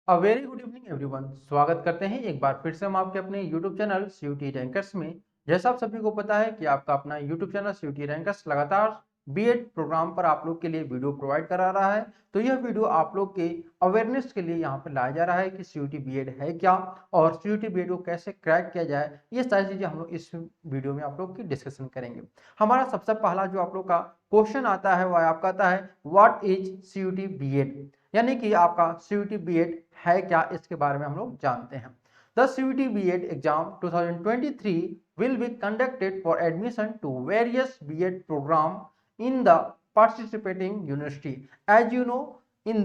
Very good evening everyone. स्वागत करते हैं एक बार फिर से हम आपके अपने यूट्यूब चैनल सीयूटी रैंकर्स में। जैसा आप सभी को पता है कि आपका अपना यूट्यूब चैनल सीयूटी रैंकर्स लगातार बीएड प्रोग्राम पर आप लोग के लिए वीडियो प्रोवाइड करा रहा है। तो यह वीडियो आप लोग के अवेयरनेस के लिए यहाँ पर लाया जा रहा है कि सीयूटी बीएड है क्या और सीयूटी बीएड को कैसे क्रैक किया जाए। ये सारी चीजें हम लोग इस वीडियो में आप लोग की डिस्कशन करेंगे। हमारा सबसे पहला जो आप लोग का क्वेश्चन आता है वह आपका आता है व्हाट इज सीयूटी बीएड, यानी कि आपका सीयूटी बीएड है क्या, इसके बारे में हम लोग जानते हैं। The CUT BEd exam 2023 will be conducted for admission to various BEd program in the participating university. As you know, in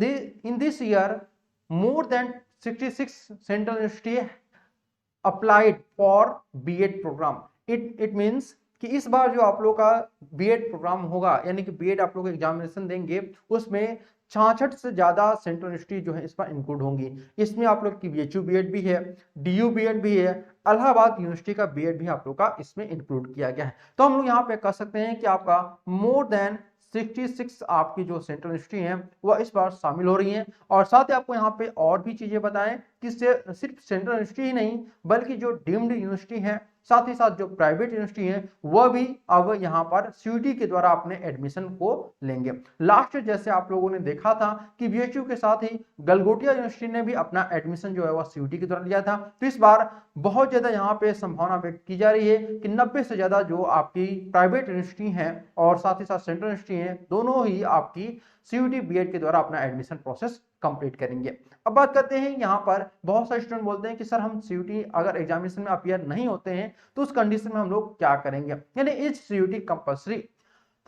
this year, more than 66 central university applied for BEd program. It means कि इस बार जो आप लोग का BEd programme होगा, यानी कि BEd आप लोग एग्जामिनेशन देंगे, उसमें 66 से ज्यादा सेंट्रल यूनिवर्सिटी जो है इस पर इंक्लूड होंगी। इसमें आप लोग की बीएचयू बीएड भी है, डीयू बीएड भी है, इलाहाबाद यूनिवर्सिटी का बीएड भी आप लोग का इसमें इंक्लूड किया गया है। तो हम लोग यहाँ पे कह सकते हैं कि आपका मोर देन 66 आपकी जो सेंट्रल यूनिवर्सिटी हैं वह इस बार शामिल हो रही हैं। और साथ ही आपको यहाँ पे और भी चीजें बताएं कि सिर्फ सेंट्रल यूनिवर्सिटी ही नहीं बल्कि जो डीम्ड यूनिवर्सिटी है, साथ ही साथ जो प्राइवेट यूनिवर्सिटी है वह भी अब यहाँ पर सीयूटी के द्वारा अपने एडमिशन को लेंगे। लास्ट जैसे आप लोगों ने देखा था कि बीएचयू के साथ ही गलगोटिया यूनिवर्सिटी ने भी अपना एडमिशन जो है वह सीयूटी के द्वारा लिया था। तो इस बार बहुत ज्यादा यहाँ पे संभावना व्यक्त की जा रही है कि 90 से ज्यादा जो आपकी प्राइवेट यूनिवर्सिटी है और साथ ही साथ सेंट्रल यूनिवर्सिटी है, दोनों ही आपकी सीयूटी बीएड के द्वारा अपना एडमिशन प्रोसेस कंप्लीट करेंगे। अब बात करते हैं, यहाँ पर बहुत सारे स्टूडेंट बोलते हैं कि सर हम सीयूटी अगर एग्जामिनेशन में अपीयर नहीं होते हैं तो उस कंडीशन में हम लोग क्या करेंगे, यानी इज सीयूटी कंपल्सरी।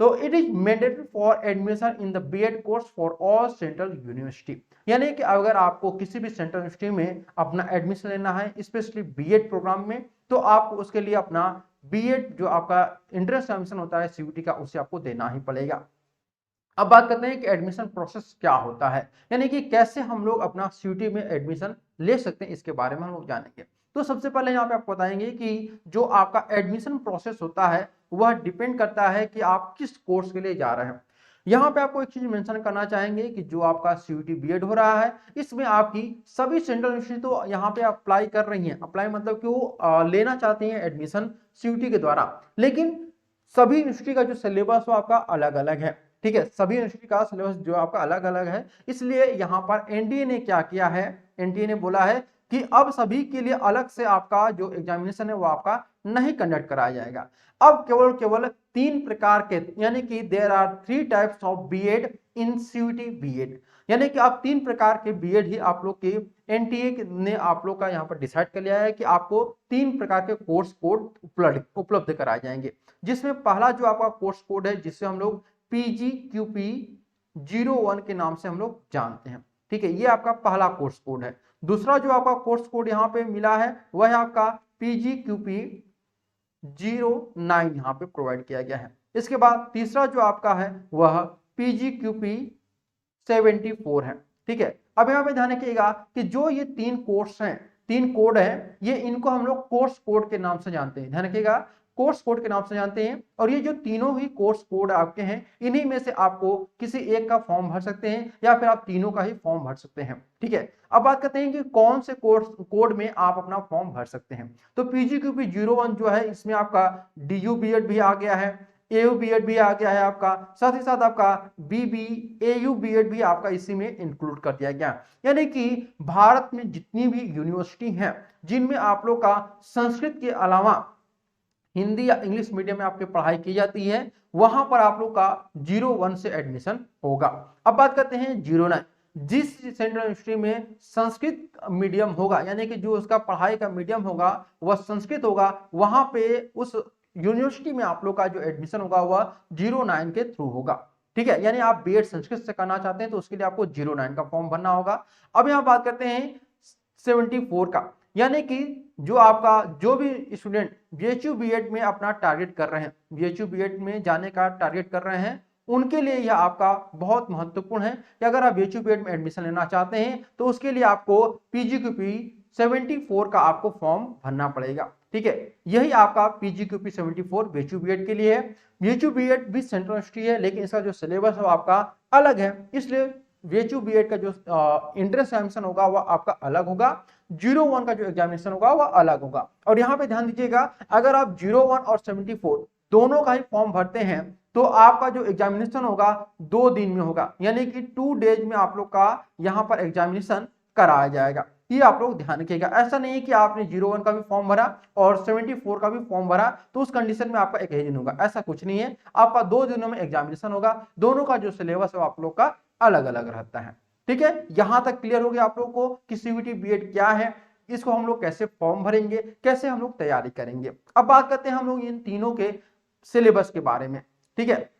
तो it is mandatory for admission in the BEd course for all central university, यानी कि अगर आपको किसी भी सेंट्रल यूनिवर्सिटी में अपना एडमिशन लेना है स्पेशली बीएड प्रोग्राम में, तो आपको उसके लिए अपना बीएड जो आपका एंट्रेंस एग्जामिनेशन होता है सीयूटी का, उसे आपको देना ही पड़ेगा। अब बात करते हैं कि एडमिशन प्रोसेस क्या होता है, यानी कि कैसे हम लोग अपना सीयूटी में एडमिशन ले सकते हैं, इसके बारे में हम लोग जानेंगे। तो सबसे पहले यहाँ पे आपको बताएंगे कि जो आपका एडमिशन प्रोसेस होता है वह डिपेंड करता है कि आप किस कोर्स के लिए जा रहे हैं। यहाँ पे आपको एक चीज मेंशन करना चाहेंगे कि जो आपका सीयूटी बीएड हो रहा है इसमें आपकी सभी सेंट्रल यूनिवर्सिटी तो यहाँ पे अप्लाई कर रही हैं। अप्लाई मतलब कि वो लेना चाहती हैं एडमिशन सीयूटी के द्वारा, लेकिन सभी यूनिवर्सिटी का जो सिलेबस वो आपका अलग अलग है। ठीक है, सभी यूनिवर्सिटी का सिलेबस जो आपका अलग अलग है, इसलिए यहाँ पर एनडीए ने क्या किया है, एनडीए ने बोला है कि अब सभी के लिए अलग से आपका जो एग्जामिनेशन है वो आपका नहीं कंडक्ट कराया जाएगा। अब केवल 3 प्रकार के, यानी कि there are 3 types of BEd in CUT BEd, यानी कि अब 3 प्रकार के बीएड ही आप लोग के एनटीए ने आप लोग का यहाँ पर डिसाइड कर लिया है कि आपको 3 प्रकार के कोर्स कोड उपलब्ध कराए जाएंगे। जिसमें पहला जो आपका कोर्स कोड है जिससे हम लोग PGQP 01 के नाम से हम लोग जानते हैं। ठीक है, ये आपका पहला कोर्स कोड है। दूसरा जो आपका कोर्स कोड यहाँ पे मिला है वह है आपका PGQP 09 यहाँ पे प्रोवाइड किया गया है। इसके बाद तीसरा जो आपका है वह PGQP 74 है। ठीक है, अब यहाँ पे ध्यान रखिएगा कि जो ये 3 कोर्स हैं, 3 कोड है, ये इनको हम लोग कोर्स कोड के नाम से जानते हैं। ध्यान रखिएगा, कोर्स कोड के नाम से जानते हैं। और ये जो तीनों ही कोर्स कोड आपके हैं, इन्हीं में से आपको किसी एक का फॉर्म भर सकते हैं या फिर आप तीनों का ही फॉर्म भर सकते हैं। ठीक है, अब बात करते हैं कि कौन से कोर्स कोड में आप अपना फॉर्म भर सकते हैं। तो PGQP 01 जो है इसमें आपका DU बीएड भी आ गया है, AU बीएड भी आ गया है आपका, साथ ही साथ आपका BB AU बीएड भी आपका इसी में इंक्लूड कर दिया गया। यानी कि भारत में जितनी भी यूनिवर्सिटी हैं जिनमें आप लोग का संस्कृत के अलावा हिंदी या इंग्लिश मीडियम में आपकी पढ़ाई की जाती है, वहां पर आप लोग का 01 से एडमिशन होगा। अब बात करते हैं 09, जिस सेंट्रल यूनिवर्सिटी में संस्कृत मीडियम होगा, यानी कि जो उसका पढ़ाई का मीडियम होगा वह संस्कृत होगा, वहां पे उस यूनिवर्सिटी में आप लोग का जो एडमिशन होगा वह 09 के थ्रू होगा। ठीक है, यानी आप बीएड संस्कृत से करना चाहते हैं तो उसके लिए आपको 09 का फॉर्म भरना होगा। अब यहाँ बात करते हैं 74 का, यानी कि जो आपका जो भी स्टूडेंट बीएचयू बीएड में अपना टारगेट कर रहे हैं, बीएचयू बीएड में जाने का टारगेट कर रहे हैं, उनके लिए यह आपका बहुत महत्वपूर्ण है कि अगर आप बीएचयू बीएड में एडमिशन लेना चाहते हैं तो उसके लिए आपको PGQP 74 का आपको फॉर्म भरना पड़ेगा। ठीक है, यही आपका PGQP 74 बीएचयू बीएड के लिए है। बीएचयू बीएड भी सेंट्रल यूनिवर्सिटी है, लेकिन इसका जो सिलेबस है वो आपका अलग है, इसलिए VHU B.Ed का जो एंट्रेंस एग्जामिनेशन होगा वह आपका अलग होगा, 01 का जो एग्जामिनेशन होगा वह अलग होगा। और यहाँ पे ध्यान दीजिएगा, अगर आप 01 और 74 दोनों का ही फॉर्म भरते हैं तो आपका जो एग्जामिनेशन होगा 2 दिन में होगा, यानी कि 2 डेज में आप लोग का यहाँ पर एग्जामिनेशन कराया जाएगा। ये आप लोग ध्यान रखिएगा। ऐसा नहीं है कि आपने 01 का भी फॉर्म भरा और 74 का भी फॉर्म भरा तो उस कंडीशन में आपका एक ही दिन होगा, ऐसा कुछ नहीं है। आपका 2 दिनों में एग्जामिनेशन होगा, दोनों का जो सिलेबस है आप लोग का अलग अलग रहता है। ठीक है, यहां तक क्लियर हो गया आप लोग को कि CUET B.Ed क्या है, इसको हम लोग कैसे फॉर्म भरेंगे, कैसे हम लोग तैयारी करेंगे। अब बात करते हैं हम लोग इन तीनों के सिलेबस के बारे में। ठीक है,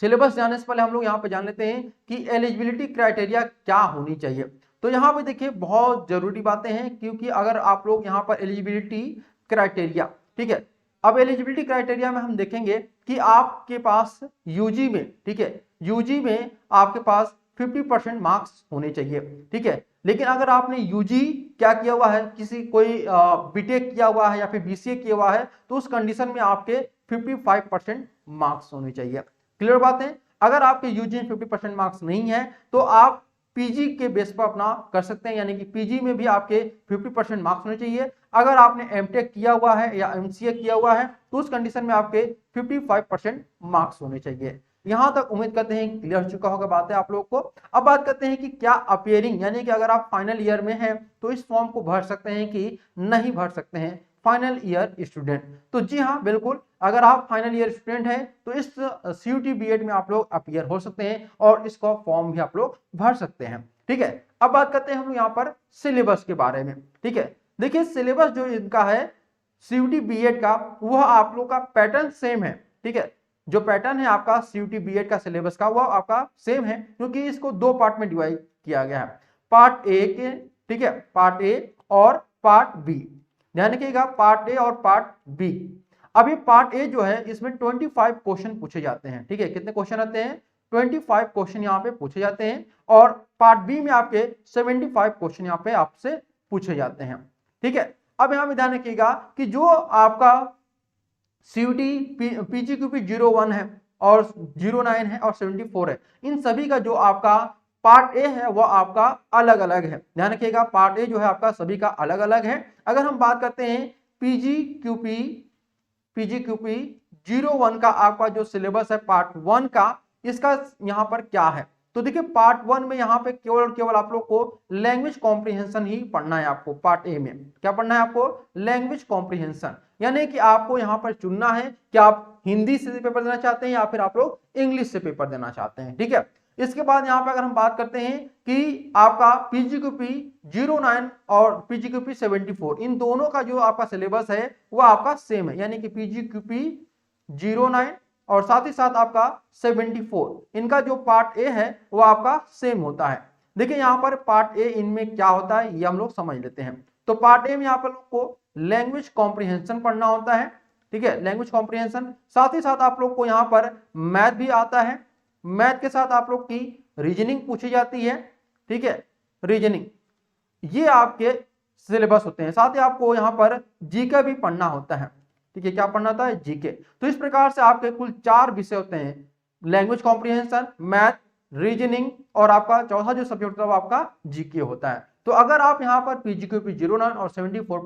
सिलेबस जानने से पहले हम लोग यहाँ पे जान लेते हैं कि एलिजिबिलिटी क्राइटेरिया क्या होनी चाहिए। तो यहाँ पे देखिए बहुत जरूरी बातें हैं, क्योंकि अगर आप लोग यहाँ पर एलिजिबिलिटी क्राइटेरिया, ठीक है, अब एलिजिबिलिटी क्राइटेरिया में हम देखेंगे कि आपके पास यूजी में, ठीक है, यूजी में आपके पास 50% मार्क्स होने चाहिए। ठीक है, लेकिन अगर आपने यूजी क्या किया हुआ है, किसी कोई बीटेक किया हुआ है या फिर बीसीए किया हुआ है, तो उस कंडीशन में आपके 55% मार्क्स होने चाहिए। क्लियर बात है। अगर आपके यूजी में 50% मार्क्स नहीं है तो आप पीजी के बेस पर अपना कर सकते हैं, यानी कि पीजी में भी आपके 50% मार्क्स होने चाहिए। अगर आपने एमटेक किया हुआ है या एमसीए किया हुआ है तो उस कंडीशन में आपके 55% मार्क्स होने चाहिए। यहां तक उम्मीद करते हैं क्लियर हो चुका होगा बातें आप लोग को। अब बात करते हैं कि क्या अपियरिंग, यानी कि अगर आप फाइनल ईयर में हैं तो इस फॉर्म को भर सकते हैं कि नहीं भर सकते हैं फाइनल ईयर स्टूडेंट। तो जी हाँ, बिल्कुल, अगर आप फाइनल ईयर स्टूडेंट हैं तो इस CUET B.Ed में आप लोग अपियर हो सकते हैं और इसका फॉर्म भी आप लोग भर सकते हैं। ठीक है, अब बात करते हैं हम यहाँ पर सिलेबस के बारे में। ठीक है, देखिए सिलेबस जो इनका है CUET B.Ed का, वह आप लोग का पैटर्न सेम है। ठीक है, जो पैटर्न है आपका CUET B.Ed का सिलेबस का, वह आपका सेम है, क्योंकि इसको 2 पार्ट में डिवाइड किया गया है, पार्ट ए के, ठीक है, पार्ट ए और पार्ट बी। ध्यान रखिएगा, पार्ट ए और पार्ट बी। अभी पार्ट ए जो है इसमें 25 क्वेश्चन पूछे जाते हैं। ठीक है, कितने क्वेश्चन आते हैं? 25 क्वेश्चन यहाँ पे पूछे जाते हैं। और पार्ट बी में आपके 75 क्वेश्चन यहाँ पे आपसे पूछे जाते हैं। ठीक है, अब यहाँ पे ध्यान रखिएगा कि जो आपका CUET PGQP 01 है और 09 है और 74 है, इन सभी का जो आपका पार्ट ए है वो आपका अलग अलग है। ध्यान रखिएगा, पार्ट ए जो है आपका सभी का अलग अलग है। अगर हम बात करते हैं PGQP 01 का आपका जो सिलेबस है पार्ट 1 का, इसका यहाँ पर क्या है, तो देखिए पार्ट 1 में यहाँ पे केवल और केवल आप लोग को लैंग्वेज कॉम्प्रिहेंशन ही पढ़ना है। आपको पार्ट ए में क्या पढ़ना है? आपको लैंग्वेज कॉम्प्रिहेंशन, यानी कि आपको यहाँ पर चुनना है कि आप हिंदी से पेपर देना चाहते हैं या फिर आप लोग इंग्लिश से पेपर देना चाहते हैं। ठीक है, इसके बाद यहाँ पे अगर हम बात करते हैं कि आपका PGQP 09 और PGQP 74, इन दोनों का जो आपका सिलेबस है वो आपका सेम है, यानी कि PGQP 09 और साथ ही साथ आपका 74, इनका जो पार्ट ए है वो आपका सेम होता है। देखिए यहाँ पर पार्ट ए इनमें क्या होता है ये हम लोग समझ लेते हैं। तो पार्ट ए में यहाँ पर लोग को लैंग्वेज कॉम्प्रिहेंशन पढ़ना होता है। ठीक है, लैंग्वेज कॉम्प्रिहेंशन, साथ ही साथ आप लोग को यहाँ पर मैथ भी आता है। मैथ के साथ आप लोग की रीजनिंग पूछी जाती है। ठीक है, रीजनिंग, ये आपके सिलेबस होते हैं। साथ ही आपको यहाँ पर जीके भी पढ़ना होता है। ठीक है, क्या पढ़ना होता है? जीके। तो इस प्रकार से आपके कुल 4 विषय होते हैं, लैंग्वेज कॉम्प्रिहेंशन, मैथ, रीजनिंग और आपका चौथा जो सब्जेक्ट होता है वो आपका जीके होता है। तो अगर आप यहाँ पर PGQP 09 और 74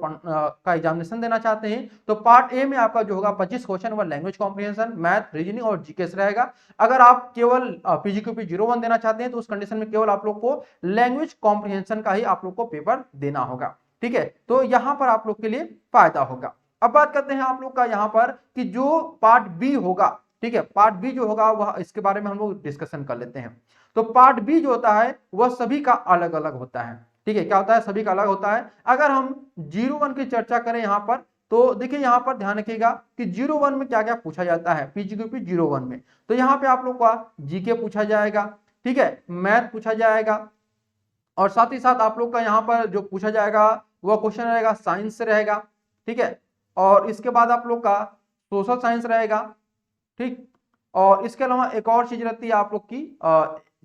का एग्जामिनेशन देना चाहते हैं तो पार्ट ए में आपका जो होगा 25 क्वेश्चन वो लैंग्वेज कॉम्प्रिहेंशन, मैथ, रीजनिंग और जीके से रहेगा। अगर आप केवल PGQP 01 देना चाहते हैं तो उस कंडीशन में केवल आप लोग को लैंग्वेज कॉम्प्रिहेंशन का ही आप लोग को पेपर देना होगा। ठीक है, तो यहाँ पर आप लोग के लिए फायदा होगा। अब बात करते हैं आप लोग का यहाँ पर कि जो पार्ट बी होगा, ठीक है, पार्ट बी जो होगा वह इसके बारे में हम लोग डिस्कशन कर लेते हैं। तो पार्ट बी जो होता है वह सभी का अलग अलग होता है। ठीक है, क्या होता है? सभी का अलग होता है। अगर हम 01 की चर्चा करें यहाँ पर तो देखिए यहाँ पर ध्यान रखिएगा कि 01 में क्या क्या पूछा जाता है PGQP 01 में। तो यहाँ पे आप लोग का जीके पूछा जाएगा, ठीक है, मैथ पूछा जाएगा और साथ ही साथ आप लोग का यहाँ पर जो पूछा जाएगा वह क्वेश्चन रहेगा साइंस से रहेगा। ठीक है, और इसके बाद आप लोग का सोशल साइंस रहेगा। ठीक, और इसके अलावा एक और चीज रहती है आप लोग की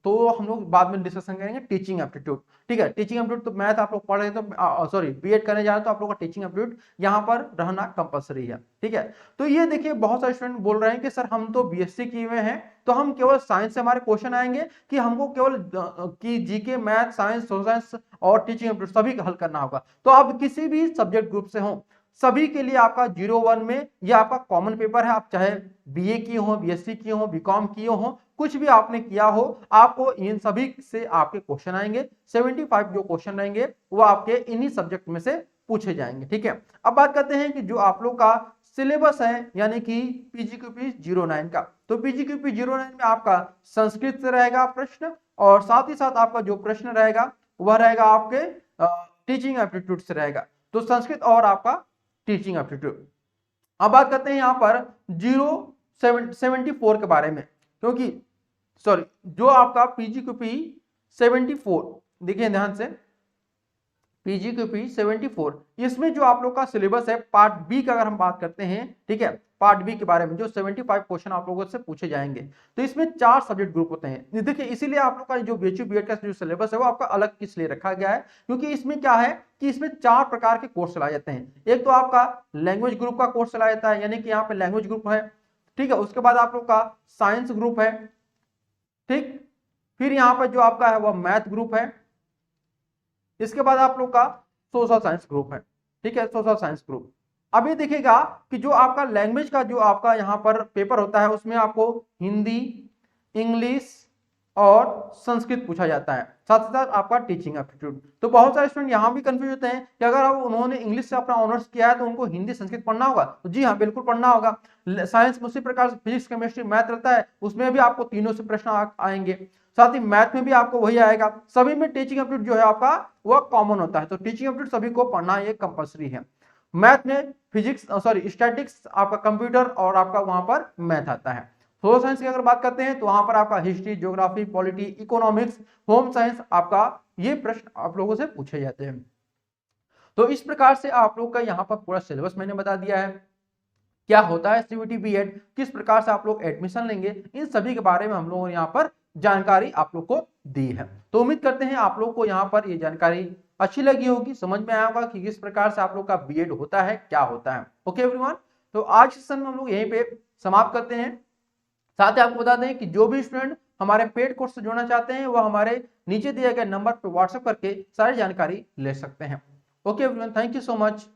तो हम लोग बाद में डिस्कशन करेंगे टीचिंग एप्टीट्यूड। ठीक है, टीचिंग एप्टीट्यूड तो मैथ आप लोग पढ़ रहे तो सॉरी बीएड करने जा रहे तो आप लोग का टीचिंग एप्टीट्यूड यहाँ पर रहना कंपलसरी है। ठीक है, तो ये देखिए बहुत सारे स्टूडेंट बोल रहे हैं कि सर हम तो बीएससी किए हुए हैं तो हम केवल साइंस से हमारे क्वेश्चन आएंगे कि हमको केवल कि GK, math, science, social science और टीचिंग एप्टीट्यूड सभी हल करना होगा। तो आप किसी भी सब्जेक्ट ग्रुप से हो, सभी के लिए आपका 01 में ये आपका कॉमन पेपर है। आप चाहे बीए किए हो, बीएससी किए हो, बीकॉम किए हो, कुछ भी आपने किया हो, आपको इन सभी से आपके क्वेश्चन आएंगे। 75 जो क्वेश्चन रहेंगे वो आपके इन्हीं सब्जेक्ट में से पूछे जाएंगे। ठीक है, अब बात करते हैं कि जो आप लोग का सिलेबस है यानी कि पीजीक्यूपी 09 का, तो पीजीक्यूपी 09 में आपका संस्कृत से रहेगा प्रश्न और साथ ही साथ आपका जो प्रश्न रहेगा वह रहेगा आपके टीचिंग एप्टीट्यूड से रहेगा। तो संस्कृत और आपका टीचिंग एप्टीट्यूड। अब बात करते हैं यहाँ पर 074 के बारे में, क्योंकि सॉरी जो आपका पीजीक्यूपी 74, देखिए ध्यान से, पीजीक्यूपी 74 इसमें जो आप लोग का सिलेबस है पार्ट बी का अगर हम बात करते हैं, ठीक है, पार्ट बी के बारे में जो 75 क्वेश्चन आप लोगों से पूछे जाएंगे, तो इसमें 4 सब्जेक्ट ग्रुप होते हैं। देखिए इसीलिए आप लोग का जो बीएचयू बीएड का जो सिलेबस है वो आपका अलग किस लिए रखा गया है, क्योंकि इसमें क्या है कि इसमें 4 प्रकार के कोर्स चलाए जाते हैं। एक तो आपका लैंग्वेज ग्रुप का कोर्स चलाया जाता है, यानी कि यहाँ पे लैंग्वेज ग्रुप है। ठीक है, उसके बाद आप लोग का साइंस ग्रुप है। ठीक, फिर यहाँ पर जो आपका है वह मैथ ग्रुप है। इसके बाद आप लोग का सोशल साइंस ग्रुप है। ठीक है, सोशल साइंस ग्रुप। अब ये देखिएगा कि जो आपका लैंग्वेज का जो आपका यहाँ पर पेपर होता है उसमें आपको हिंदी, इंग्लिश और संस्कृत पूछा जाता है, साथ ही साथ आपका टीचिंग एप्टीट्यूड। तो बहुत सारे स्टूडेंट यहाँ भी कंफ्यूज होते हैं कि अगर अब उन्होंने इंग्लिश से अपना ऑनर्स किया है तो उनको हिंदी संस्कृत पढ़ना होगा। तो जी हाँ, बिल्कुल पढ़ना होगा। साइंस में उसी प्रकार से फिजिक्स, केमिस्ट्री, मैथ रहता है, उसमें भी आपको तीनों से प्रश्न आएंगे। साथ ही मैथ में भी आपको वही आएगा। सभी में टीचिंग एप्टीट्यूड जो है आपका वह कॉमन होता है, तो टीचिंग एप्टीट्यूड सभी को पढ़ना ये कंपलसरी है। मैथ में फिजिक्स सॉरी स्टैटिक्स, आपका कंप्यूटर और आपका वहां पर मैथ आता है। सोशल साइंस की अगर बात करते हैं तो वहां पर आपका history, geography, polity, economics, home science, आपका ये प्रश्न आप लोगों से पूछे जाते हैं। तो इस प्रकार से आप लोग का यहाँ पर पूरा सिलेबस मैंने बता दिया है, क्या होता है सीयूटी बीएड, किस प्रकार से आप लोग एडमिशन लेंगे, इन सभी के बारे में हम लोगों ने यहाँ पर जानकारी आप लोग को दी है। तो उम्मीद करते हैं आप लोग को यहाँ पर ये जानकारी अच्छी लगी होगी, समझ में आया होगा कि किस प्रकार से आप लोग का बीएड होता है, क्या होता है। ओके एवरीवन, तो आज सेशन में हम लोग यहीं पे समाप्त करते हैं। साथ ही आपको बता दें कि जो भी स्टूडेंट हमारे पेड कोर्स से जुड़ना चाहते हैं वो हमारे नीचे दिए गए नंबर पर व्हाट्सएप करके सारी जानकारी ले सकते हैं। Okay everyone, thank you so much.